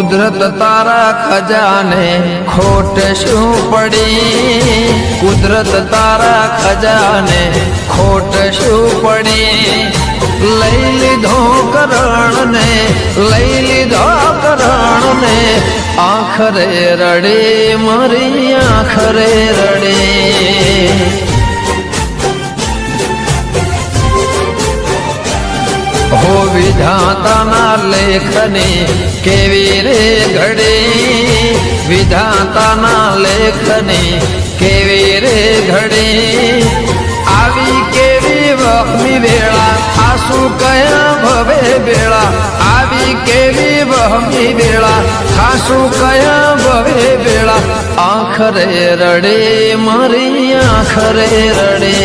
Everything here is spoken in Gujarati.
કુદરત તારા ખજાને ખોટ શું પડી, કુદરત તારા ખજાને ખોટ શું પડી. લઈ લીધો કરણ ને, લઈ લીધો કરણ ને, આખરે રડે મારી આખરે રડે. હો વિધાતાના લેખને કેવી રે ઘડે, વિધાતાના લેખને કેવી રે ઘડે. આવી કેવી વહમી વેળા, આંસુ કયા ભવે બેળા. આવી કેવી વહમી વેળા, આંસુ કયા ભવે બેળા. આખરે રડે મારી આખરે રડે.